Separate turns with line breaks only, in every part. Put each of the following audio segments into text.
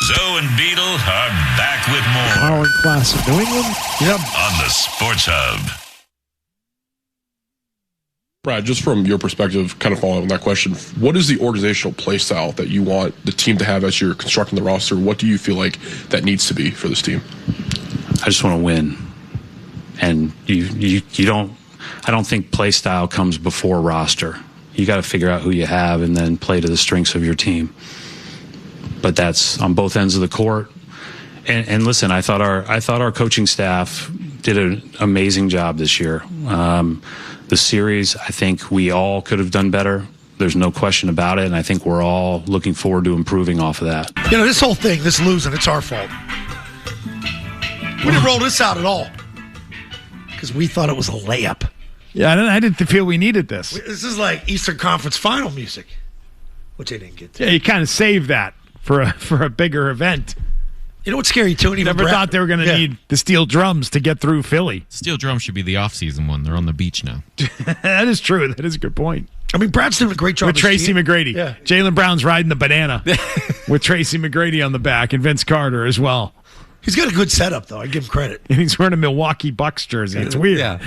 Zoe and Beetle are back with more.
Powering class of New England.
Yep.
On the Sports Hub.
Brad, just from your perspective, kind of following on that question, what is the organizational play style that you want the team to have as you're constructing the roster? What do you feel like that needs to be for this team?
I just want to win. And you don't, I don't think play style comes before roster. You got to figure out who you have and then play to the strengths of your team. But that's on both ends of the court. And listen, I thought our coaching staff did an amazing job this year. The series, I think we all could have done better. There's no question about it, and I think we're all looking forward to improving off of that.
You know, this whole thing, this losing, it's our fault. We didn't roll this out at all because we thought it was a layup.
Yeah, I didn't feel we needed this.
This is like Eastern Conference Final music, which they didn't get to.
Yeah, you kind of saved that for a bigger event.
You know what's scary, too?
Never thought they were going to need the steel drums to get through Philly.
Steel drums should be the off-season one. They're on the beach now.
That is true. That is a good point.
I mean, Brad's doing a great job
with Tracy McGrady.
Yeah.
Jaylen Brown's riding the banana with Tracy McGrady on the back and Vince Carter as well.
He's got a good setup, though. I give him credit.
And he's wearing a Milwaukee Bucks jersey. It's weird.
Yeah.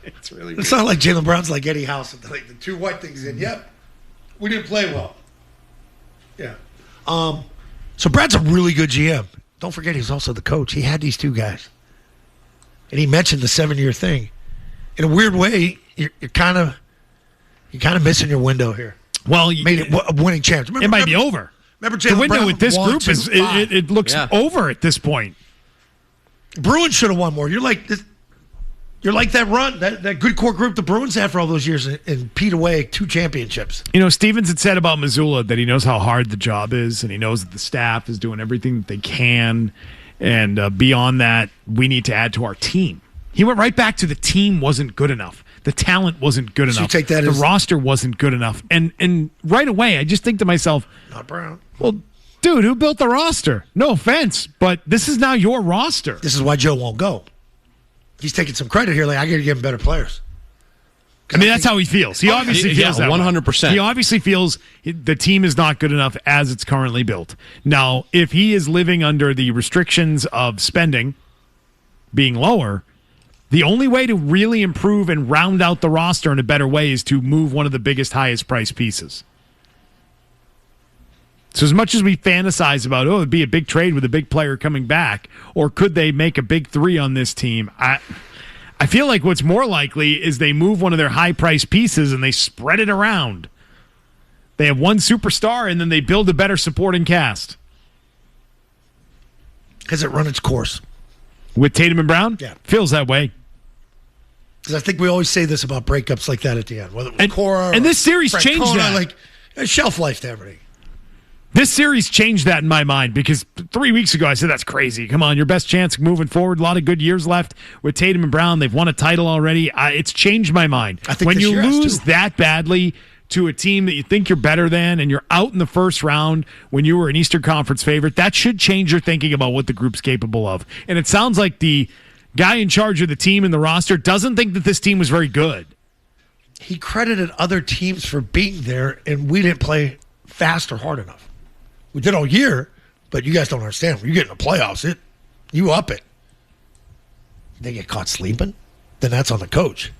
It's really weird.
It's not like Jaylen Brown's like Eddie House with like the two white things in. Yep. We didn't play well. Yeah. So Brad's a really good GM. Don't forget he's also the coach. He had these two guys. And he mentioned the 7-year thing. In a weird way, you're kind of missing your window here.
Well, you
made it a winning chance.
It might be over.
Remember
the
Jaylen
window
Brown
with this
won
group is it looks over at this point.
Bruins should have won more. You're like that run, that good core group the Bruins had for all those years and peed away 2 championships.
You know, Stevens had said about Missoula that he knows how hard the job is and he knows that the staff is doing everything that they can. And beyond that, we need to add to our team. He went right back to the team wasn't good enough. The talent wasn't good enough.
You take that
the roster wasn't good enough. And right away, I just think to myself,
not Brown.
Well, dude, who built the roster? No offense, but this is now your roster.
This is why Joe won't go. He's taking some credit here. Like, I got to give him better players.
I mean, that's how he feels. He obviously feels that
100%.
He obviously feels the team is not good enough as it's currently built. Now, if he is living under the restrictions of spending being lower, the only way to really improve and round out the roster in a better way is to move one of the biggest, highest priced pieces. So as much as we fantasize about, it'd be a big trade with a big player coming back, or could they make a big 3 on this team? I feel like what's more likely is they move one of their high-priced pieces and they spread it around. They have one superstar and then they build a better supporting cast.
Has it run its course?
With Tatum and Brown?
Yeah.
Feels that way.
Because I think we always say this about breakups like that at the end. Whether it was Cora
and this series changed
Francona,
that.
like a shelf life to everything.
This series changed that in my mind because 3 weeks ago I said, that's crazy. Come on, your best chance moving forward. A lot of good years left with Tatum and Brown. They've won a title already. It's changed my mind.
I think
when you lose
too.
that badly to a team that you think you're better than and you're out in the first round when you were an Eastern Conference favorite, that should change your thinking about what the group's capable of. And it sounds like the guy in charge of the team and the roster doesn't think that this team was very good.
He credited other teams for being there, and we didn't play fast or hard enough. We did all year, but you guys don't understand. When you get in the playoffs, you up it. They get caught sleeping, then that's on the coach.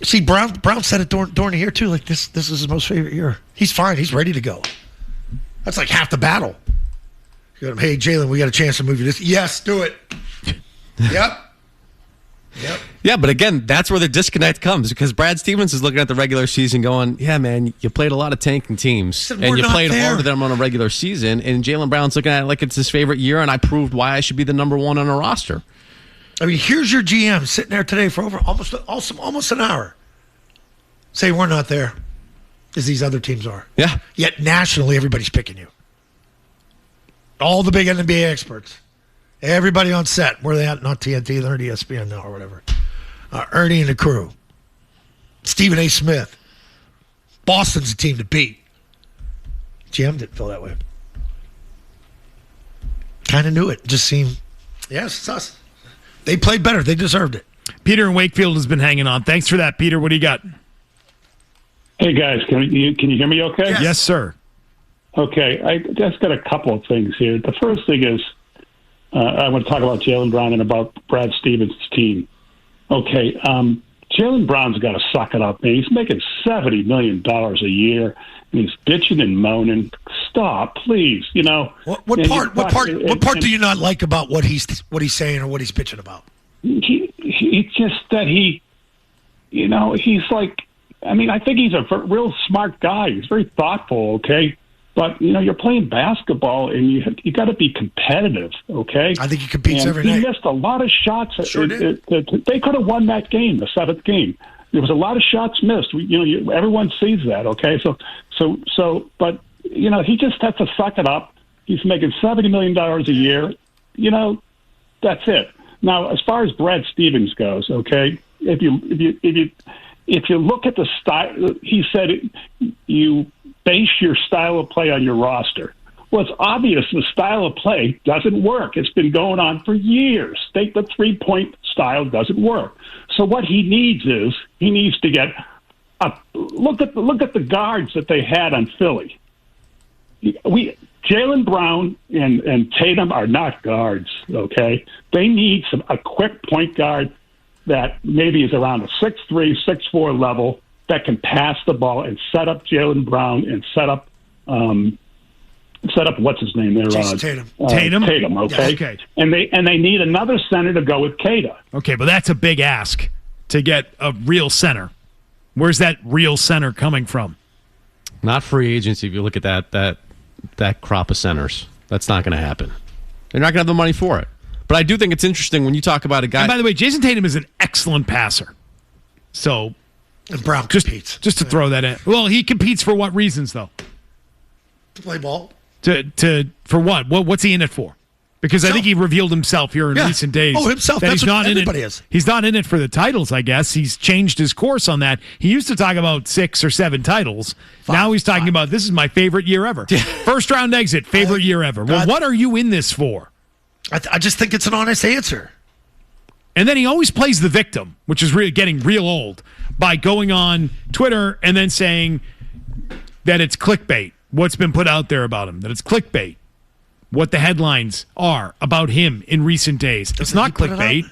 See, Brown said it during the year, too. Like, this is his most favorite year. He's fine. He's ready to go. That's like half the battle. You go, hey, Jaylen, we got a chance to move you this. Yes, do it. Yep.
Yeah, but again, that's where the disconnect comes because Brad Stevens is looking at the regular season going, yeah, man, you played a lot of tanking teams and you played harder than them on a regular season. And Jaylen Brown's looking at it like it's his favorite year, and I proved why I should be the number 1 on a roster.
I mean, here's your GM sitting there today for over almost an hour. Say we're not there as these other teams are.
Yeah.
Yet nationally, everybody's picking you. All the big NBA experts. Everybody on set. Where are they at? Not TNT, they're at ESPN now or whatever. Ernie and the crew. Stephen A. Smith. Boston's a team to beat. GM didn't feel that way. Kind of knew it. Just seemed, yes, it's us. They played better. They deserved it.
Peter in Wakefield has been hanging on. Thanks for that, Peter. What do you got?
Hey, guys. Can you hear me okay?
Yes, sir.
Okay, I just got a couple of things here. The first thing is I want to talk about Jaylen Brown and about Brad Stevens' team. Okay, Jaylen Brown's got to suck it up, man. He's making $70 million a year, and he's bitching and moaning. Stop, please. You know
what part do you not like about what he's saying or what he's bitching about?
He just that he's like. I mean, I think he's a real smart guy. He's very thoughtful. Okay. But, you're playing basketball, and you got to be competitive, okay?
I think he competes every night.
He missed a lot of shots.
Sure did.
They could have won that game, the seventh game. There was a lot of shots missed. Everyone sees that, okay? But he just has to suck it up. He's making $70 million a year. That's it. Now, as far as Brad Stevens goes, okay, if you look at the style, he said you base your style of play on your roster. Well, it's obvious the style of play doesn't work. It's been going on for years. The 3-point style doesn't work. So what he needs to get look at the guards that they had on Philly. Jaylen Brown and Tatum are not guards. Okay, they need a quick point guard that maybe is around a 6'3", 6'4" level that can pass the ball and set up Jaylen Brown and set up what's his name there?
Tatum.
Tatum. Okay.
Okay.
And they need another center to go with Kata.
Okay, but that's a big ask to get a real center. Where's that real center coming from?
Not free agency. If you look at that crop of centers, that's not going to happen. They're not going to have the money for it. But I do think it's interesting when you talk about a guy.
And by the way, Jason Tatum is an excellent passer. So.
And Brown competes.
Just to throw that in. Well, he competes for what reasons, though?
To play ball.
For what? What's he in it for? Because I think he revealed himself here in recent days.
Oh, himself.
That
That's
he's
what
not
everybody
in it.
is.
He's not in it for the titles, I guess. He's changed his course on that. He used to talk about 6 or 7 titles. Now he's talking about this is my favorite year ever. First round exit, favorite year ever. Well, what are you in this for?
I just think it's an honest answer.
And then he always plays the victim, which is really getting real old, by going on Twitter and then saying that it's clickbait, what's been put out there about him, that it's clickbait, what the headlines are about him in recent days. It's not clickbait.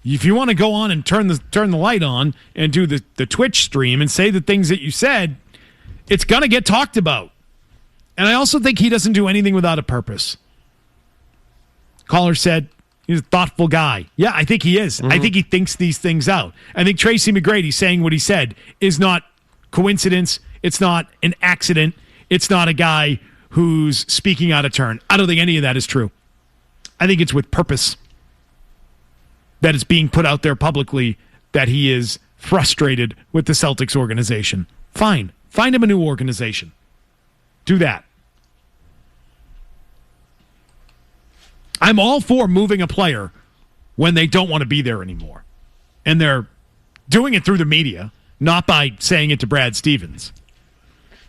If you want to go on and turn the light on and do the Twitch stream and say the things that you said, it's going to get talked about. And I also think he doesn't do anything without a purpose. Caller said he's a thoughtful guy. Yeah, I think he is. Mm-hmm. I think he thinks these things out. I think Tracy McGrady saying what he said is not coincidence. It's not an accident. It's not a guy who's speaking out of turn. I don't think any of that is true. I think it's with purpose that it's being put out there publicly that he is frustrated with the Celtics organization. Fine. Find him a new organization. Do that. I'm all for moving a player when they don't want to be there anymore. And they're doing it through the media, not by saying it to Brad Stevens.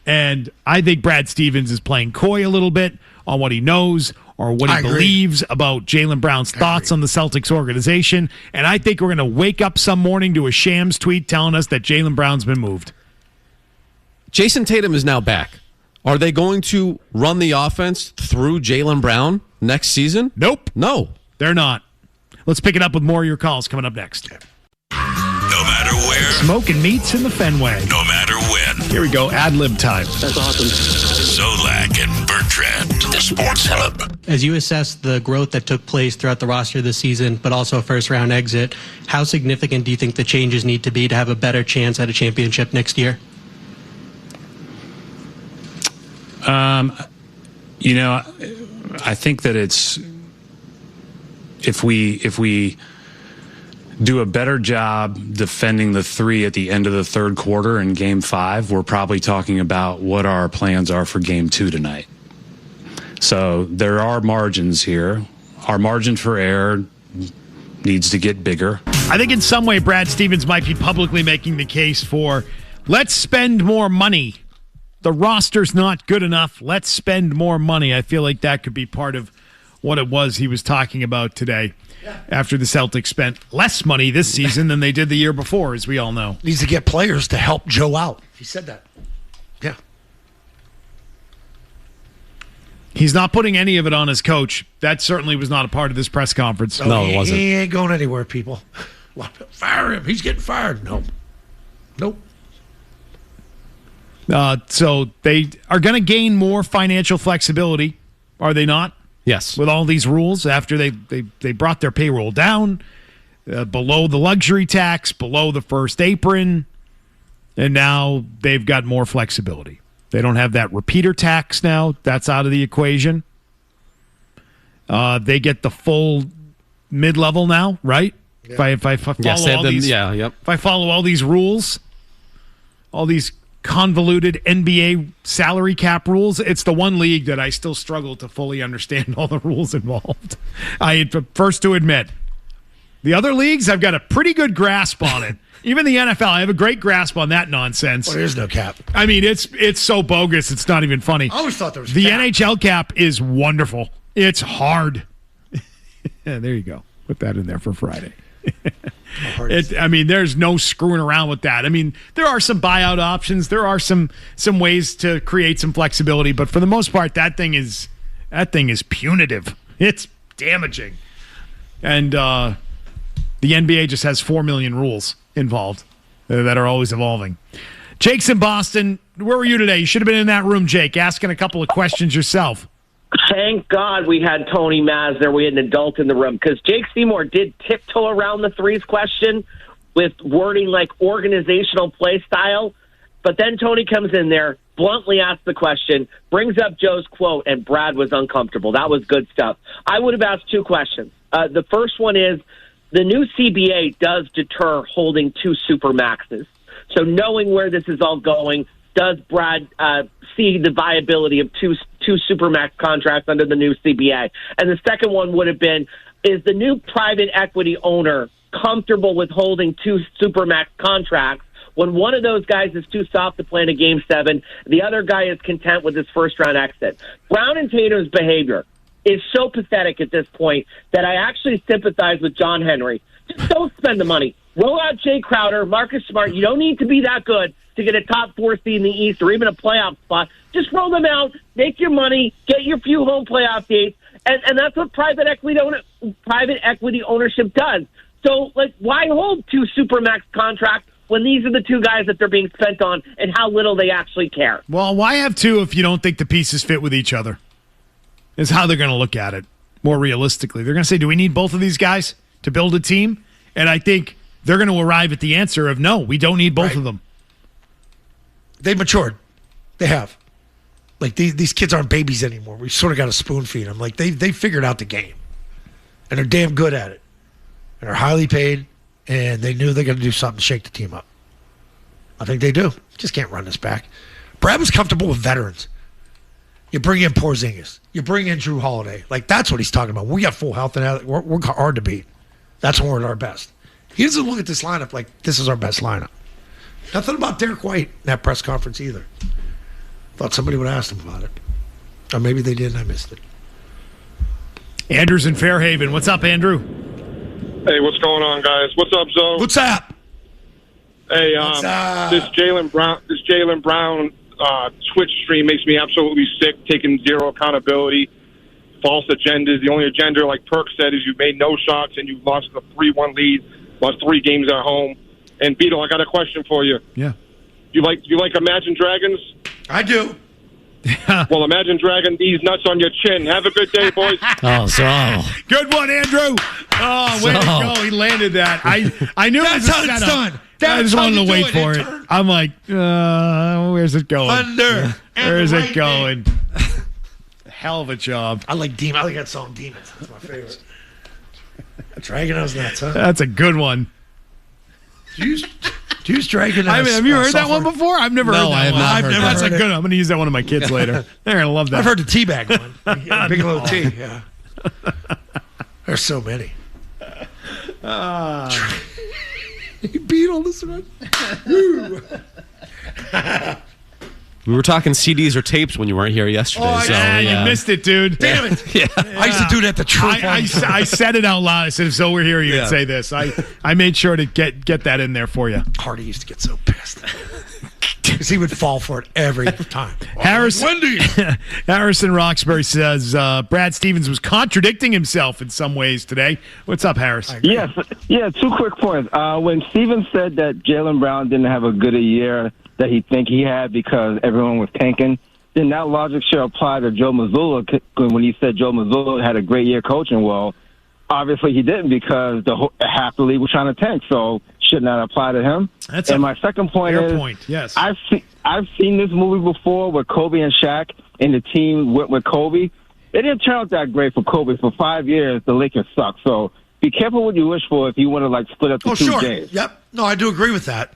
And I think Brad Stevens is playing coy a little bit on what he knows or what he believes about Jaylen Brown's thoughts on the Celtics organization. And I think we're going to wake up some morning to a Shams tweet telling us that Jaylen Brown's been moved.
Jason Tatum is now back. Are they going to run the offense through Jaylen Brown next season?
Nope.
No.
They're not. Let's pick it up with more of your calls coming up next.
No matter where.
Smoking meats in the Fenway.
No matter when.
Here we go. Ad-lib time.
That's awesome.
Zolak and Bertrand, the Sports Hub.
As you assess the growth that took place throughout the roster this season, but also a first-round exit, how significant do you think the changes need to be to have a better chance at a championship next year?
I think that it's if we do a better job defending the 3 at the end of the third quarter in Game 5, we're probably talking about what our plans are for Game 2 tonight. So there are margins here. Our margin for error needs to get bigger.
I think in some way Brad Stevens might be publicly making the case for let's spend more money. The roster's not good enough. Let's spend more money. I feel like that could be part of what it was he was talking about today after the Celtics spent less money this season than they did the year before, as we all know.
Needs to get players to help Joe out. He said that. Yeah.
He's not putting any of it on his coach. That certainly was not a part of this press conference.
No, it wasn't.
He ain't going anywhere, people. Fire him. He's getting fired. Nope.
So they are going to gain more financial flexibility, are they not?
Yes.
With all these rules after they brought their payroll down below the luxury tax, below the first apron, and now they've got more flexibility. They don't have that repeater tax now. That's out of the equation. They get the full mid-level now, right? Yeah. If I follow all these rules, all these convoluted NBA salary cap rules, it's the one league that I still struggle to fully understand all the rules involved. I am first to admit. The other leagues, I've got a pretty good grasp on it. Even the NFL, I have a great grasp on that nonsense.
Well, there is no cap.
I mean, it's so bogus, it's not even funny.
I always thought there was
the
cap.
NHL cap is wonderful. It's hard. Yeah, there you go. Put that in there for Friday. There's no screwing around with that. I mean, there are some buyout options. There are some ways to create some flexibility, but for the most part, that thing is punitive. It's damaging. And the NBA just has 4 million rules involved that are always evolving. Jake's in Boston. Where were you today? You should have been in that room, Jake, asking a couple of questions yourself.
Thank God we had Tony Maz there. We had an adult in the room because Jake Seymour did tiptoe around the threes question with wording like organizational play style. But then Tony comes in there, bluntly asks the question, brings up Joe's quote, and Brad was uncomfortable. That was good stuff. I would have asked 2 questions. The first one is, the new CBA does deter holding 2 supermaxes. So knowing where this is all going, does Brad see the viability of two supermax contracts under the new CBA? And the second one would have been, is the new private equity owner comfortable with holding 2 supermax contracts when one of those guys is too soft to play in a Game 7, the other guy is content with his first-round exit? Brown and Tatum's behavior is so pathetic at this point that I actually sympathize with John Henry. Just don't spend the money. Roll out Jay Crowder, Marcus Smart. You don't need to be that good to get a top 4 seed in the East or even a playoff spot. Just roll them out, make your money, get your few home playoff dates, and that's what private equity ownership does. So, why hold 2 supermax contracts when these are the 2 guys that they're being spent on and how little they actually care?
Well, why have 2 if you don't think the pieces fit with each other? Is how they're going to look at it more realistically. They're going to say, do we need both of these guys to build a team? And I think they're going to arrive at the answer of no, we don't need both of them.
They've matured. They have. These kids aren't babies anymore. We sort of got to spoon feed them. They figured out the game. And they're damn good at it. And are highly paid. And they knew they got to do something to shake the team up. I think they do. Just can't run this back. Brad was comfortable with veterans. You bring in Porzingis. You bring in Drew Holiday. That's what he's talking about. We got full health and we're hard to beat. That's when we're at our best. He doesn't look at this lineup like this is our best lineup. Nothing about Derek White in that press conference either. Thought somebody would ask him about it. Or maybe they did and I missed it.
Andrew's in Fairhaven. What's up, Andrew?
Hey, what's going on, guys? What's up, Zoe?
What's up?
Hey, this Jaylen Brown Twitch stream makes me absolutely sick, taking zero accountability, false agendas. The only agenda, like Perk said, is you made no shots and you lost a 3-1 lead, lost 3 games at home. And Beetle, I got a question for you.
Yeah.
You like Imagine Dragons?
I do.
Well, Imagine Dragon these nuts on your chin. Have a good day, boys.
Good one, Andrew. Oh, way to go. He landed that. I knew
that's
it was
how it's done.
I just wanted to wait for it. I'm like, where's it going?
Under.
Where's it going? Hell of a job.
I like that song, Demons. That's my favorite. Dragon House Nuts, huh?
That's a good one.
Do you use Dragon House?
Have you heard that one before? I've never heard that one.
I've never
That's
heard
a
it.
good one. I'm going to use that one of my kids later. They're going to love that.
I've heard the Teabag one. Big Little T, yeah. There's so many. Beetle, listen.
We were talking CDs or tapes when you weren't here yesterday.
You missed it, dude.
Damn it.
Yeah.
I used to do that to Truth.
I said it out loud. I said, if so we're here, you can say this. I made sure to get that in there for you.
Hardy used to get so pissed. because he would fall for it every time.
Harrison Roxbury says Brad Stevens was contradicting himself in some ways today. What's up, Harris?
Yes. Yeah, 2 quick points. When Stevens said that Jaylen Brown didn't have a good a year that he think he had because everyone was tanking, then that logic should apply to Joe Mazzulla when he said Joe Mazzulla had a great year coaching. Well, obviously he didn't because half the league was trying to tank, so should not apply to him. My second point is,
yes.
I've seen this movie before with Kobe and Shaq, and the team went with Kobe. It didn't turn out that great for Kobe. For 5 years, the Lakers sucked. So be careful what you wish for if you want to split up the 2 days.
Yep. No, I do agree with that.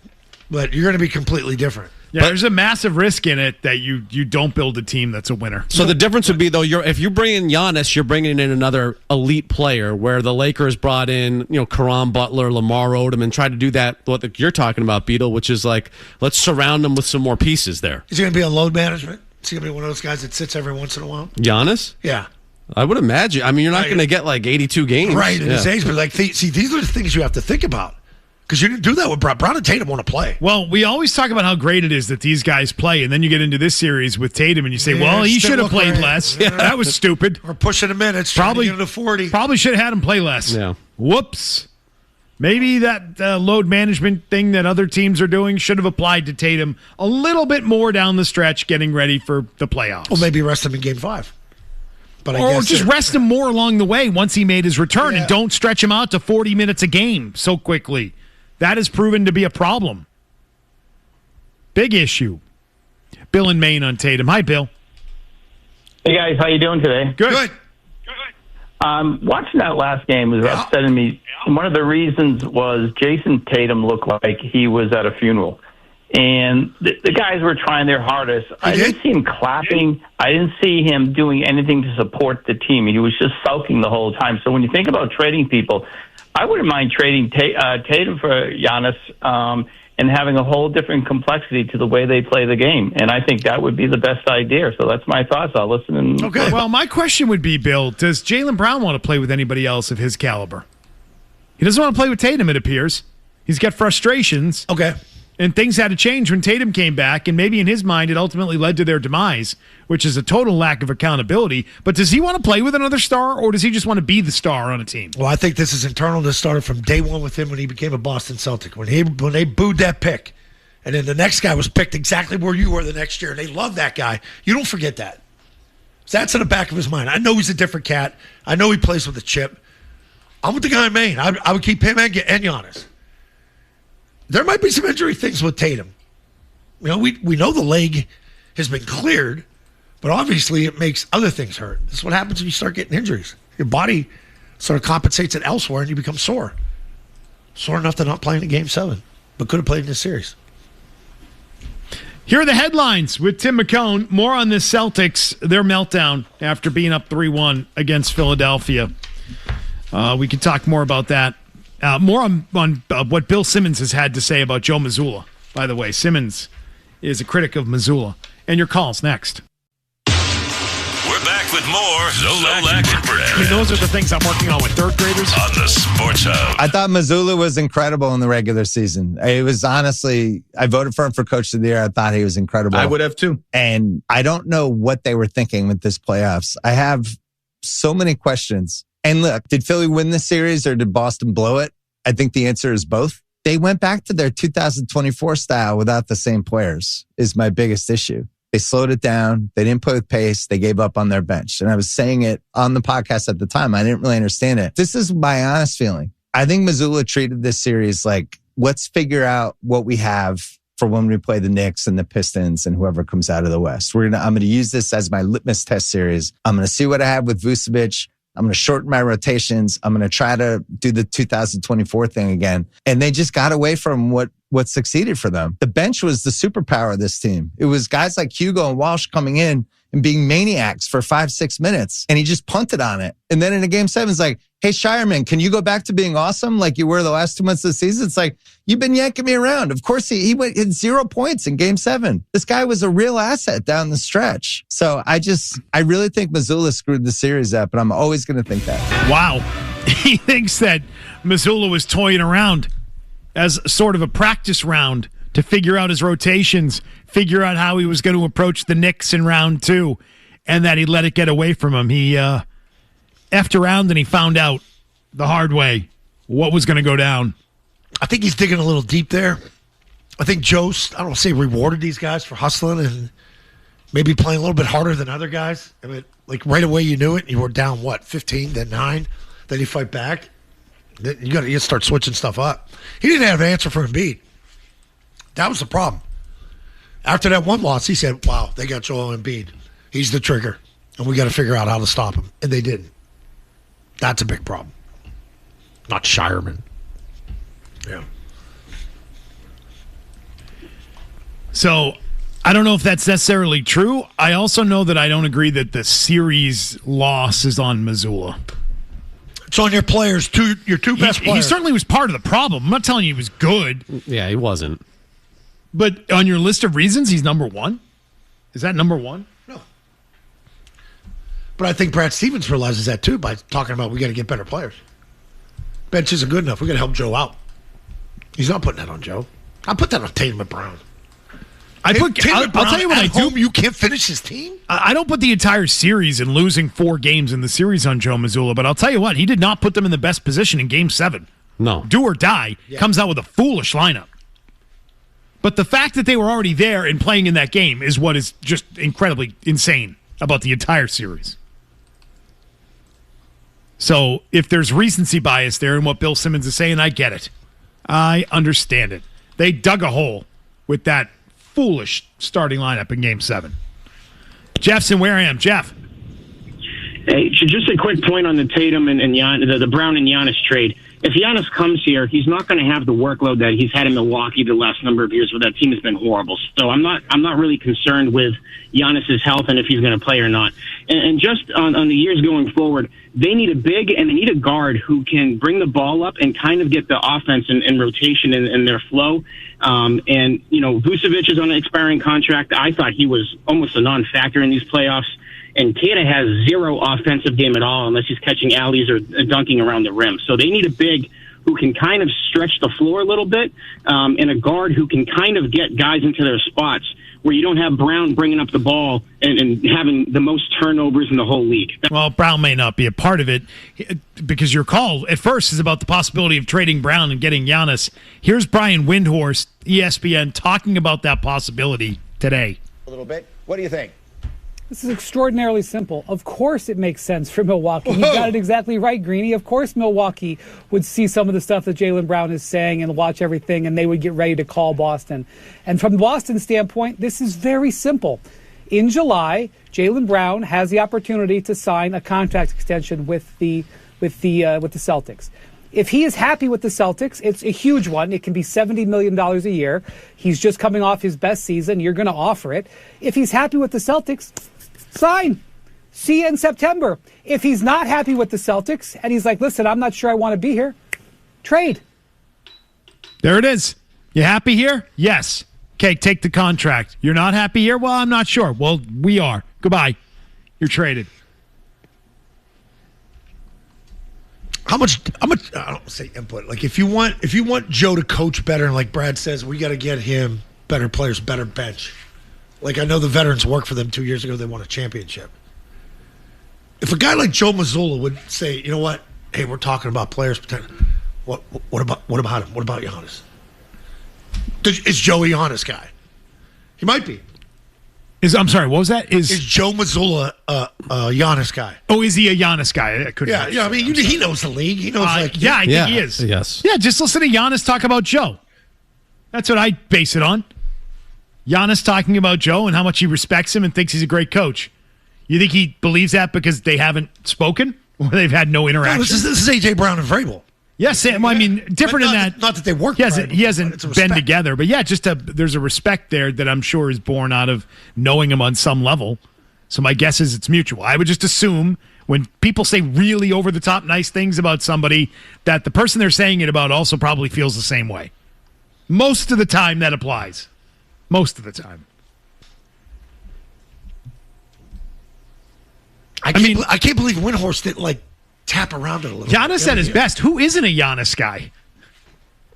But you're going to be completely different.
Yeah, there's a massive risk in it that you don't build a team that's a winner.
So the difference would be, though, if you bring in Giannis, you're bringing in another elite player, where the Lakers brought in, Caron Butler, Lamar Odom, and tried to do that, what you're talking about, Beetle, which is let's surround them with some more pieces there.
Is he going to be on load management? Is he going to be one of those guys that sits every once in a while?
Giannis?
Yeah.
I would imagine. I mean, you're not going to get 82 games.
Right, in his age, but see, these are the things you have to think about. Because you didn't do that with Brown. Brown and Tatum want to play.
Well, we always talk about how great it is that these guys play, and then you get into this series with Tatum, and you say, well, he should have played less. Yeah. That was stupid.
Or pushing the minutes, probably get into 40.
Probably should have had him play less.
Yeah.
Whoops. Maybe that load management thing that other teams are doing should have applied to Tatum a little bit more down the stretch, getting ready for the playoffs.
Or maybe rest him in Game 5. But
or just rest him more along the way once he made his return, and don't stretch him out to 40 minutes a game so quickly. That has proven to be a problem. Big issue. Bill in Maine on Tatum. Hi, Bill.
Hey, guys. How you doing today?
Good.
Watching that last game was upsetting me. One of the reasons was Jason Tatum looked like he was at a funeral. And the guys were trying their hardest. I didn't see him clapping. I didn't see him doing anything to support the team. He was just sulking the whole time. So when you think about trading people, I wouldn't mind trading Tatum for Giannis and having a whole different complexity to the way they play the game. And I think that would be the best idea. So that's my thoughts. I'll listen.
Okay. Well, my question would be, Bill, does Jaylen Brown want to play with anybody else of his caliber? He doesn't want to play with Tatum, it appears. He's got frustrations.
Okay.
And things had to change when Tatum came back, and maybe in his mind it ultimately led to their demise, which is a total lack of accountability. But does he want to play with another star, or does he just want to be the star on a team?
Well, I think this is internal. This started from day one with him when he became a Boston Celtic. When they booed that pick, and then the next guy was picked exactly where you were the next year, and they loved that guy. You don't forget that. So that's in the back of his mind. I know he's a different cat. I know he plays with a chip. I'm with the guy in Maine. I would keep him and Giannis. There might be some injury things with Tatum. We know the leg has been cleared, but obviously it makes other things hurt. This is what happens when you start getting injuries. Your body sort of compensates it elsewhere, and you become sore. Sore enough to not play in a Game 7, but could have played in this series.
Here are the headlines with Tim McCone. More on the Celtics, their meltdown after being up 3-1 against Philadelphia. We can talk more about that. More on what Bill Simmons has had to say about Joe Mazzulla. By the way, Simmons is a critic of Mazzulla. And your calls next.
We're back with more Zolak Bertrand.
I mean, those are the things I'm working on with third graders.
On the Sports Hub.
I thought Mazzulla was incredible in the regular season. It was honestly, I voted for him for Coach of the Year. I thought he was incredible.
I would have too.
And I don't know what they were thinking with this playoffs. I have so many questions. And look, did Philly win this series or did Boston blow it? I think the answer is both. They went back to their 2024 style without the same players is my biggest issue. They slowed it down. They didn't play with pace. They gave up on their bench. And I was saying it on the podcast at the time. I didn't really understand it. This is my honest feeling. I think Mazzulla treated this series like, let's figure out what we have for when we play the Knicks and the Pistons and whoever comes out of the West. I'm going to use this as my litmus test series. I'm going to see what I have with Vucevic. I'm going to shorten my rotations. I'm going to try to do the 2024 thing again. And they just got away from what succeeded for them. The bench was the superpower of this team. It was guys like Hugo and Walsh coming in and being maniacs for 5-6 minutes. And he just punted on it. And then in a Game 7, it's like, hey, Shireman, can you go back to being awesome like you were the last 2 months of the season? It's like, you've been yanking me around. Of course, he went in 0 points in Game 7. This guy was a real asset down the stretch. So I really think Mazzulla screwed the series up, and I'm always going to think that.
Wow. He thinks that Mazzulla was toying around as sort of a practice round to figure out his rotations, figure out how he was going to approach the Knicks in round 2 and that he let it get away from him. He effed around and he found out the hard way what was going to go down.
I think he's digging a little deep there. I think Joe's, I don't want to say rewarded these guys for hustling and maybe playing a little bit harder than other guys. I mean, like right away you knew it. You were down, 15, then 9. Then you fight back. Then you got to start switching stuff up. He didn't have an answer for Embiid. That was the problem. After that one loss, he said, wow, they got Joel Embiid. He's the trigger, and we got to figure out how to stop him. And they didn't. That's a big problem. Not Shireman. Yeah.
So I don't know if that's necessarily true. I also know that I don't agree that the series loss is on Missoula.
It's on your players, your two best players.
He certainly was part of the problem. I'm not telling you he was good.
Yeah, he wasn't.
But on your list of reasons, he's number 1? Is that number 1?
No. But I think Brad Stevens realizes that too by talking about we got to get better players. Bench isn't good enough. We got to help Joe out. He's not putting that on Joe. I put that on Tatum and Brown.
I'll tell you what I do.
You can't finish his team?
I don't put the entire series and losing 4 games in the series on Joe Mazzulla, but I'll tell you what, he did not put them in the best position in Game 7.
No.
Do or die, comes out with a foolish lineup. But the fact that they were already there and playing in that game is what is just incredibly insane about the entire series. So if there's recency bias there in what Bill Simmons is saying, I get it. I understand it. They dug a hole with that foolish starting lineup in Game 7. Jeff's in Wareham. Jeff.
Hey, just a quick point on the Tatum and the Brown and Giannis trade. If Giannis comes here, he's not going to have the workload that he's had in Milwaukee the last number of years where that team has been horrible. So I'm not really concerned with Giannis's health and if he's going to play or not. And just on the years going forward, they need a big and they need a guard who can bring the ball up and kind of get the offense in rotation in their flow. And, Vucevic is on an expiring contract. I thought he was almost a non-factor in these playoffs. And Tata has zero offensive game at all unless he's catching alleys or dunking around the rim. So they need a big who can kind of stretch the floor a little bit and a guard who can kind of get guys into their spots where you don't have Brown bringing up the ball and having the most turnovers in the whole league.
Well, Brown may not be a part of it because your call at first is about the possibility of trading Brown and getting Giannis. Here's Brian Windhorst, ESPN, talking about that possibility today.
A little bit. What do you think?
This is extraordinarily simple. Of course it makes sense for Milwaukee. You got it exactly right, Greeny. Of course Milwaukee would see some of the stuff that Jaylen Brown is saying and watch everything, and they would get ready to call Boston. And from Boston's standpoint, this is very simple. In July, Jaylen Brown has the opportunity to sign a contract extension with the Celtics. If he is happy with the Celtics, it's a huge one. It can be $70 million a year. He's just coming off his best season. You're going to offer it. If he's happy with the Celtics, sign. See you in September. If he's not happy with the Celtics and he's like, listen, I'm not sure I want to be here, trade.
There it is. You happy here? Yes. Okay, take the contract. You're not happy here? Well, I'm not sure. Well, we are. Goodbye. You're traded.
How much I don't say input. Like if you want Joe to coach better, and like Brad says, we got to get him better players, better bench. Like I know the veterans worked for them 2 years ago, they won a championship. If a guy like Joe Mazzulla would say, you know what, hey, we're talking about players, what about him? What about Giannis? Is Joe a Giannis guy? He might be.
I'm sorry, what was that? Is
Joe Mazzulla a Giannis guy?
Oh, is he a Giannis guy?
I mean, he knows the league. He knows
I think he is.
Yes.
Yeah, just listen to Giannis talk about Joe. That's what I base it on. Giannis talking about Joe and how much he respects him and thinks he's a great coach. You think he believes that because they haven't spoken or they've had no interaction?
No, this is A.J. Brown and Vrabel.
Yes, I mean, different in that.
Not that they work.
He hasn't been together, but yeah, there's a respect there that I'm sure is born out of knowing him on some level. So my guess is it's mutual. I would just assume when people say really over the top nice things about somebody, that the person they're saying it about also probably feels the same way. Most of the time that applies. Most of the time.
I can't believe Windhorst didn't tap around it a little.
Giannis at his best. Who isn't a Giannis guy?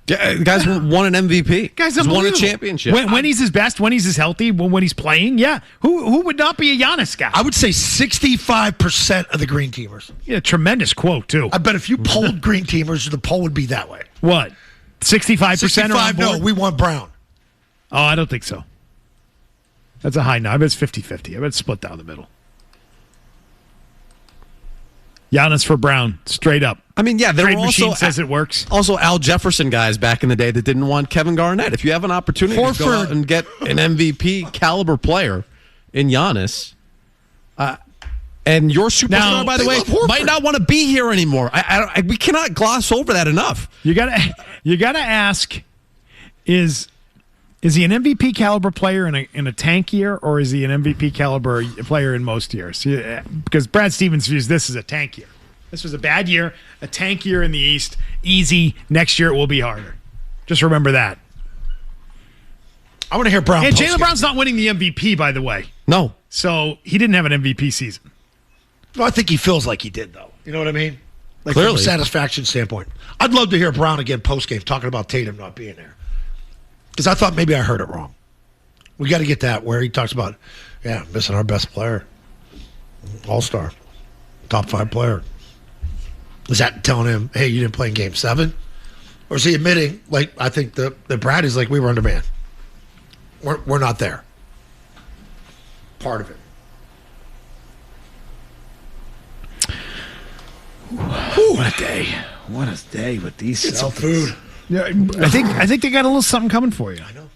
Yeah, guys won an MVP.
Guys
won a championship.
When he's his best, when he's his healthy, when he's playing, yeah. Who would not be a Giannis guy?
I would say 65% of the Green Teamers.
Yeah, tremendous quote, too.
I bet if you polled Green Teamers, the poll would be that way.
What? 65%?
65, no, we want Brown.
Oh, I don't think so. That's a high number. I bet it's 50-50. I bet it's split down the middle. Giannis for Brown, straight up.
I mean, yeah, there
Trade
were also
machine says it works.
Also, Al Jefferson guys back in the day that didn't want Kevin Garnett. If you have an opportunity to go out and get an MVP caliber player in Giannis, and your superstar, by the way, might not want to be here anymore. We cannot gloss over that enough.
You gotta ask: Is he an MVP caliber player in a tank year, or is he an MVP caliber player in most years? Because Brad Stevens views this as a tank year. This was a bad year, a tank year in the East. Easy. Next year it will be harder. Just remember that.
I want to hear Brown.
And Jaylen Brown's not winning the MVP, by the way.
No.
So he didn't have an MVP season.
Well, I think he feels like he did, though. You know what I mean? Like
Clearly.
from a satisfaction standpoint. I'd love to hear Brown again post-game talking about Tatum not being there. Because I thought maybe I heard it wrong. We got to get that where he talks about, missing our best player. All-star. Top 5 player. Is that telling him, hey, you didn't play in Game 7? Or is he admitting, like, I think that Brad is like, we were undermanned. We're not there. Part of it.
What a day. What a day with these
Get some
Celtics.
food.
Yeah, I think they got a little something coming for you.
I know.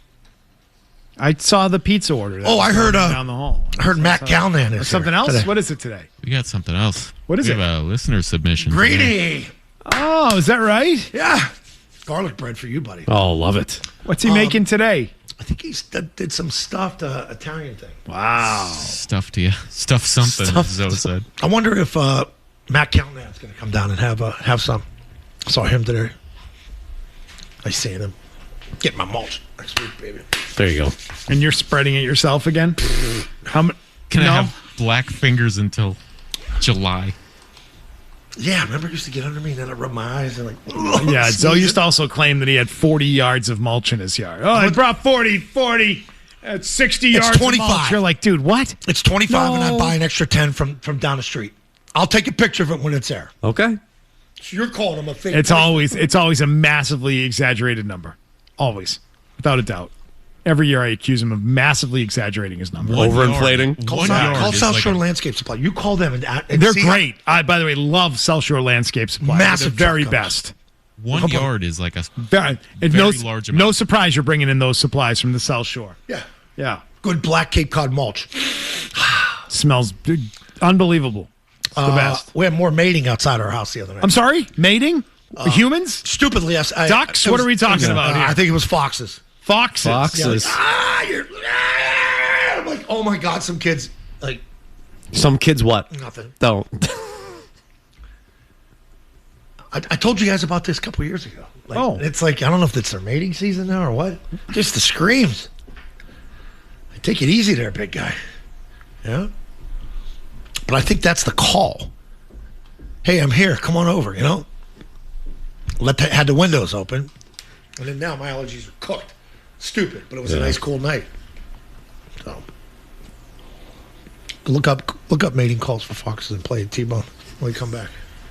I saw the pizza order.
I heard
down the hall.
I heard Matt Callahan is
something
here
else.
today.
What is it today?
We got something else.
What is
we
it?
have a listener submission.
Greedy.
Oh, is that right?
Yeah. Garlic bread for you, buddy.
Oh, love it.
What's he making today?
I think he did some stuffed Italian thing.
Wow.
Stuff something, Zoe said.
I wonder if Matt Callahan's going to come down and have some. I saw him today. I seen him. Get my mulch next week, baby.
There you go.
And you're spreading it yourself again?
Can I have black fingers until July?
Yeah, remember it used to get under me and then I rub my eyes and
Yeah, Zoe used to also claim that he had 40 yards of mulch in his yard. Oh, I brought 40. That's 60 yards
It's 25.
of mulch. You're like, dude, what?
It's 25 and I buy an extra 10 from down the street. I'll take a picture of it when it's there.
Okay.
So you're calling him a fake.
It's always a massively exaggerated number. Always. Without a doubt. Every year I accuse him of massively exaggerating his number.
Overinflating.
Call South Shore Landscape Supply. You call them and
they're
see
great. I, by the way, love South Shore Landscape Supply.
Massive
They're very
truck comes.
best.
1 yard is like a
very
large amount.
No surprise you're bringing in those supplies from the South Shore.
Yeah.
Yeah.
Good black Cape Cod mulch.
Smells unbelievable. It's the best.
We had more mating outside our house the other night.
I'm sorry? Mating? Humans?
Stupidly, yes.
Ducks? What are we talking about here?
I think it was foxes.
Foxes.
Yeah, I'm like, oh my God, some kids, like.
Some kids what?
Nothing.
Don't.
I told you guys about this a couple years ago. It's like, I don't know if it's their mating season now or what. Just the screams. Take it easy there, big guy. Yeah? But I think that's the call. Hey, I'm here. Come on over, you know? Had the windows open. And then now my allergies are cooked. Stupid, but it was a nice cool night. So look up mating calls for foxes and play T-Bone when we come back.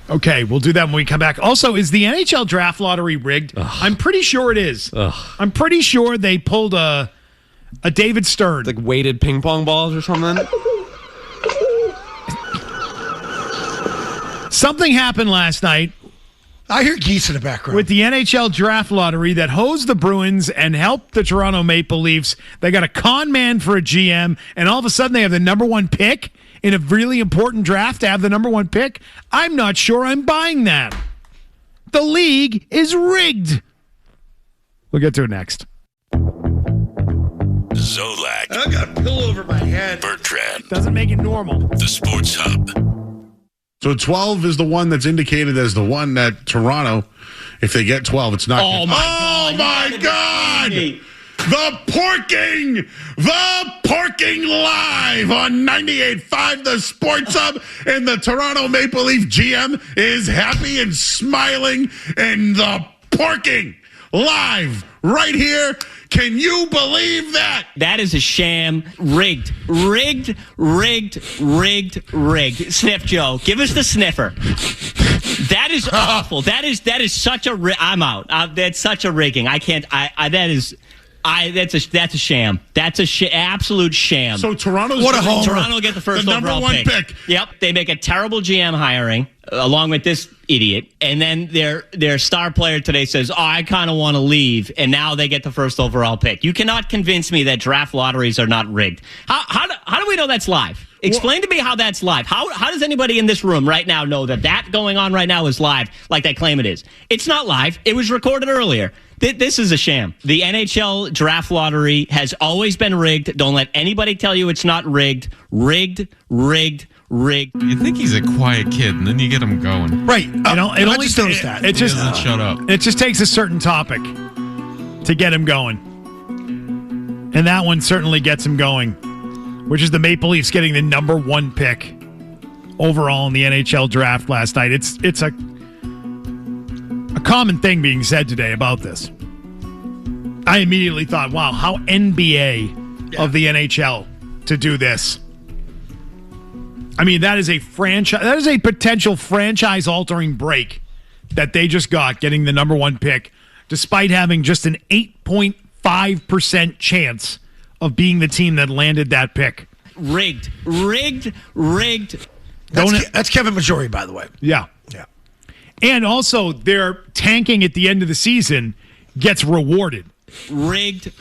Okay, we'll do that when we come back. Also, is the NHL Draft lottery rigged?
Ugh.
I'm pretty sure it is.
Ugh.
I'm pretty sure they pulled a David Stern.
Like weighted ping pong balls or something?
Something happened last night.
I hear geese in the background.
With the NHL Draft lottery that hosed the Bruins and helped the Toronto Maple Leafs. They got a con man for a GM, and all of a sudden they have the number 1 pick in a really important draft to have the number 1 pick. I'm not sure I'm buying that. The league is rigged. We'll get to it next.
Zolak.
I got a pillow over my head.
Bertrand.
Doesn't make it normal.
The Sports Hub.
So 12 is the one that's indicated as the one that Toronto, if they get 12, it's not.
Oh, my God.
The porking live on 98.5 The Sports Hub, and the Toronto Maple Leaf GM is happy and smiling, and the porking live right here. Can you believe that?
That is a sham. Rigged. Sniff, Joe. Give us the sniffer. That is awful. That is such a. I'm out. That's such a rigging. I can't. That's a sham. That's a absolute sham.
So Toronto's
what a homer.
Toronto will get the first overall
number one pick.
Yep, they make a terrible GM hiring along with this idiot, and then their star player today says, "Oh, I kind of want to leave," and now they get the first overall pick. You cannot convince me that draft lotteries are not rigged. How do we know that's live? Explain to me how that's live. How does anybody in this room right now know that going on right now is live like they claim it is? It's not live. It was recorded earlier. This is a sham. The NHL Draft Lottery has always been rigged. Don't let anybody tell you it's not rigged. Rigged.
You think he's a quiet kid, and then you get him going.
Right.
It only
noticed that.
It just
doesn't shut up.
It just takes a certain topic to get him going. And that one certainly gets him going, which is the Maple Leafs getting the number one pick overall in the NHL Draft last night. It's a common thing being said today about this. I immediately thought, wow, how NBA of the NHL to do this. I mean, that is a potential franchise-altering break that they just got, getting the number one pick, despite having just an 8.5% chance of being the team that landed that pick.
Rigged.
That's Kevin Majori, by the way.
Yeah. And also, their tanking at the end of the season gets rewarded.
Rigged.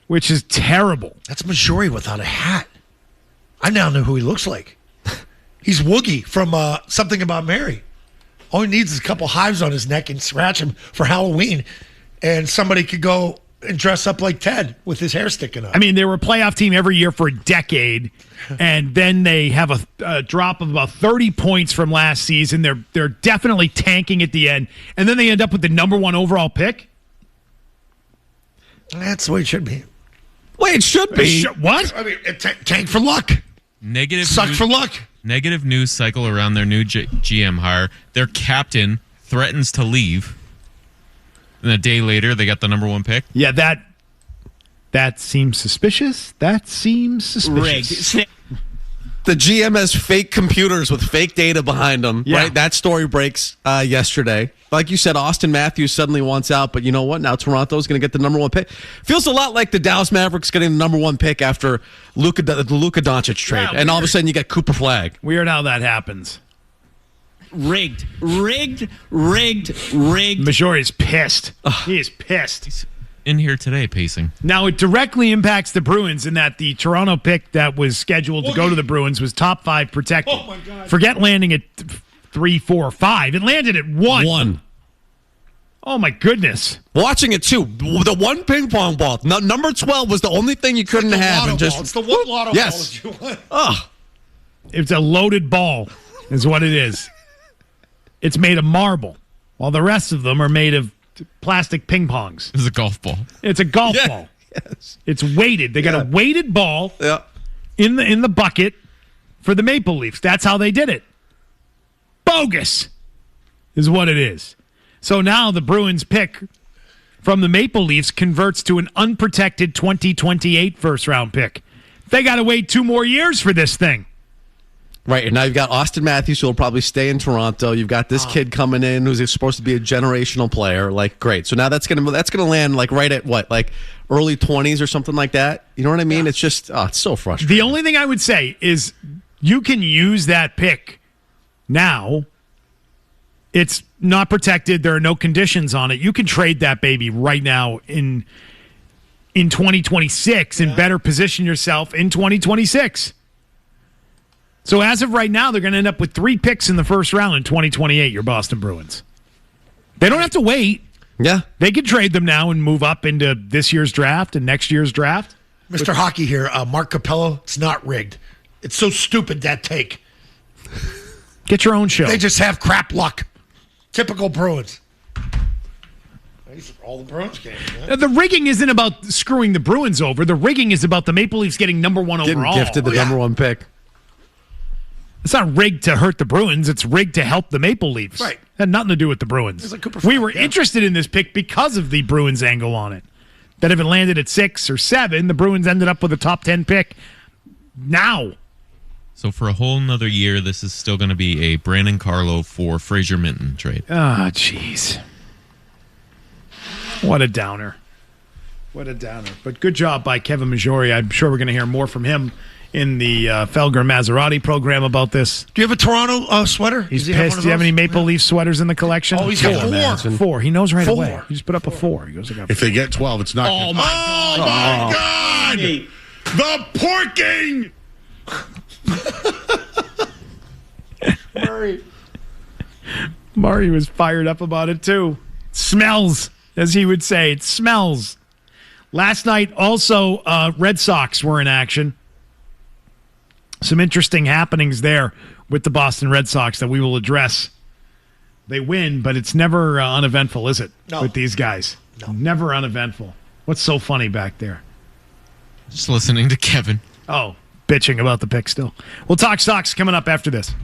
Which is terrible.
That's Majori without a hat. I now know who he looks like. He's Woogie from Something About Mary. All he needs is a couple hives on his neck and scratch him for Halloween, and somebody could go and dress up like Ted with his hair sticking up.
I mean, they were a playoff team every year for a decade, and then they have a drop of about 30 points from last season. They're definitely tanking at the end, and then they end up with the number one overall pick.
That's the way it should be.
Way it should be. What?
I mean, tank for luck.
Suck
for luck.
Negative news cycle around their new GM hire. Their captain threatens to leave. And a day later, they got the number one pick.
Yeah, that seems suspicious. Rigged.
The GM has fake computers with fake data behind them, right? That story breaks yesterday. Like you said, Austin Matthews suddenly wants out, but you know what? Now Toronto's going to get the number one pick. Feels a lot like the Dallas Mavericks getting the number one pick after the Luka Doncic trade.
Yeah,
and all of a sudden you get Cooper Flagg.
Weird how that happens.
Rigged.
Majori's pissed. He is pissed.
He's in here today pacing.
Now, it directly impacts the Bruins in that the Toronto pick that was scheduled to go to the Bruins was top 5 protected.
Oh, my God.
Forget landing at 3, 4, 5. It landed at 1. Oh, my goodness.
Watching it, too. The one ping pong ball. Number 12 was the only thing you couldn't have. And just,
it's the one lotto ball that you want.
It's a loaded ball is what it is. It's made of marble, while the rest of them are made of plastic ping pongs.
It's a golf ball.
It's a golf ball.
Yes.
It's weighted. They got a weighted ball in the bucket for the Maple Leafs. That's how they did it. Bogus is what it is. So now the Bruins pick from the Maple Leafs converts to an unprotected 2028 first-round pick. They got to wait 2 more years for this thing.
Right, and now you've got Austin Matthews, who will probably stay in Toronto. You've got this kid coming in who's supposed to be a generational player. Like, great. So now that's gonna land like right at what, like early 20s or something like that. You know what I mean? It's just it's so frustrating.
The only thing I would say is you can use that pick now. It's not protected. There are no conditions on it. You can trade that baby right now in 2026 and better position yourself in 2026. So as of right now, they're going to end up with 3 picks in the first round in 2028, your Boston Bruins. They don't have to wait.
Yeah.
They can trade them now and move up into this year's draft and next year's draft.
Mr. Hockey here, Mark Capello, it's not rigged. It's so stupid, that take.
Get your own show.
They just have crap luck. Typical Bruins. These are all the Bruins games, man.
The rigging isn't about screwing the Bruins over. The rigging is about the Maple Leafs getting number 1 overall.
Getting gifted the number 1 pick.
It's not rigged to hurt the Bruins. It's rigged to help the Maple Leafs.
Right.
Had nothing to do with the Bruins.
It's like Cooper
We
Flag,
were interested in this pick because of the Bruins angle on it. That if it landed at 6 or 7, the Bruins ended up with a top 10 pick now.
So for a whole nother year, this is still going to be a Brandon Carlo for Fraser Minton trade.
Ah, jeez. What a downer. What a downer. But good job by Kevin Majori. I'm sure we're going to hear more from him in the Felger Maserati program about this.
Do you have a Toronto sweater?
He's pissed. Do you have any Maple Leaf sweaters in the collection?
Oh, he's got 4.
4. He knows right
4.
away. He just put up a 4. He goes, I got 4.
If they get 12, it's not.
Oh, my God.
The porking!
Murray was fired up about it, too. Smells, as he would say. It smells. Last night, also, Red Sox were in action. Some interesting happenings there with the Boston Red Sox that we will address. They win, but it's never uneventful, is it?
No.
With these guys. No. Never uneventful. What's so funny back there?
Just listening to Kevin.
Oh, bitching about the pick still. We'll talk Sox coming up after this.